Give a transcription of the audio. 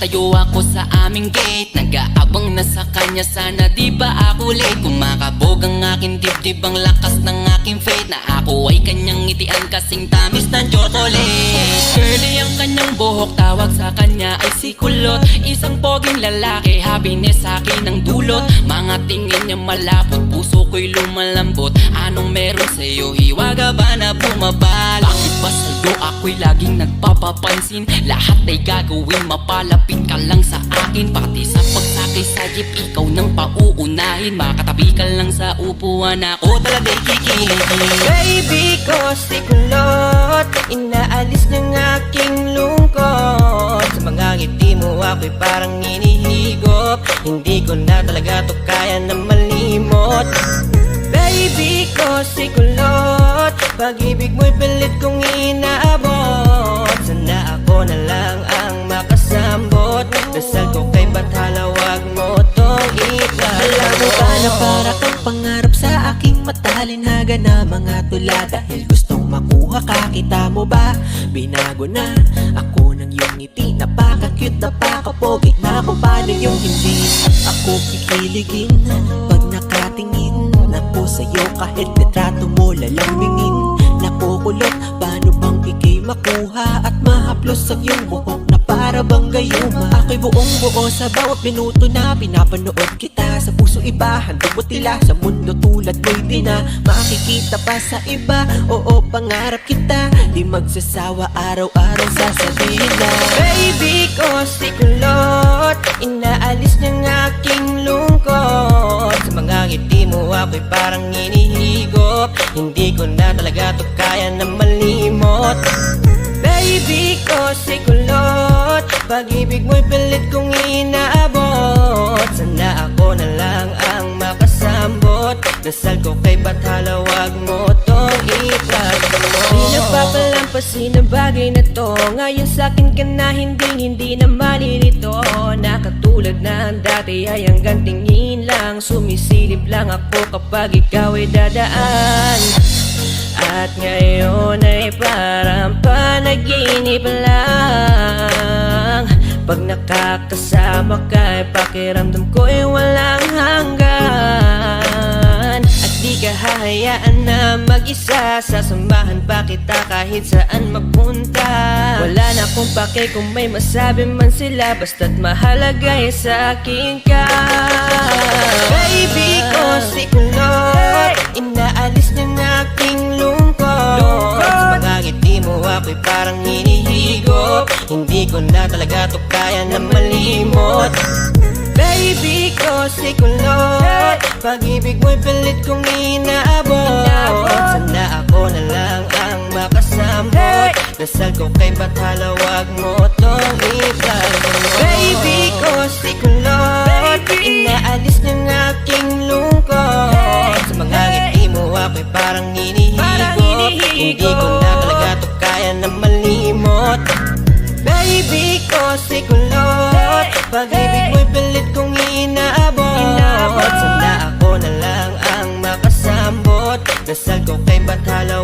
Nakatayo ako sa aming gate, nag-aabang na sa kanya, sana di ba ako late. Kumakabog ang aking dibdib, ang lakas ng aking faith, na ako ay kanyang ngitian kasing tamis ng chocolate. Curly ang kanyang buhok, tawag sa kanya ay si Kulot. Isang poging lalaki, happiness sa akin ang dulot. Mga tingin niya malapot, puso ko'y lumalambot. Anong meron sa'yo, hiwaga ba na bumabal? Bakit ba sa'yo ako'y laging nagpapapansin? Lahat ay gagawin, mapalapit ka lang sa akin. Pati sa pagsakay sa jeep, ikaw nang pauunahin. Makatabi ka lang sa upuan, ako talaga'y kikiligin. Baby ko si Kulot, inaalis ng aking lungkot. Sa mga ngiti mo ako'y parang inihigop, hindi ko na talaga to kaya na malimot. Baby ko si Kulot, pag-ibig mo'y pilit kong inaabot. Sana ako na lang ang makasambot, dasal ko kay Bathala, wag mo tong itlagos. Alam mo ba na para kang pangarap sa aking matalinhaga na mga tula? Dahil gustong makuha ka, kita mo ba? Binago na ako ng iyong ngiti, napaka-cute, napaka-pogi na kung paano yung hindi ako kikiligin pag nakatingin ako sa'yo. Kahit litrato mo lalambingin, nakukulot, paano bang ikay makuha at mahaplos ang iyong buhok na para bang gayuma? Ako'y buong buo sa bawat minuto na pinapanood kita. Sa puso iba, handog mo tila, sa mundo tulad mo'y di na makikita pa sa iba. Oo, pangarap kita, di magsasawa, araw-araw sasabihin na Baby ko si Kulot, inaalis ng aking lungkot. Sa mga ngiti mo ako'y parang inihigop, hindi ko na talaga to kaya na malimot. Baby ko si Kulot, pag-ibig mo'y pilit kong inaabot. Sana ako na lang ang makasambot, dasal ko kay Bathala, wag mo tong itlagos. Di napapalampasin ang bagay na to, ngayon sa'kin ka na hindi na malilito. Na katulad ng dati ay hanggang tingin lang, sumisilip lang ako kapag ikaw ay dadaan. At ngayon ay parang panaginip lang, pag nakakasama ka ay pakiramdam ko ay walang hanggan. At di ka hahayaan na mag-isa, sasamahan pa kita kahit saan mapunta. Wala na akong pake kung may masabi man sila, basta't mahalaga ay sa akin ka. Baby ko si Kulot, inaalis ng aking lungkot. Sa mga ngiti mo ako'y parang hinihigop, hindi ko na talaga to kaya na malimot. Baby ko si Kulot, pag-ibig mo'y pilit kong inaabot. Sana ako na lang ang makasambot, dasal ko kay Bathala, wag mo tong itlagos. Baby ko si Kulot, inaalis ng aking lungkot. Sa mga ngiti mo ako'y parang hinihigop, hindi ko na talaga to kaya na malimot. Baby ko si Kulot, pag-ibig mo'y pilit kong inaabot. Sana ako na lang ang makasambot, dasal ko kay Bathala,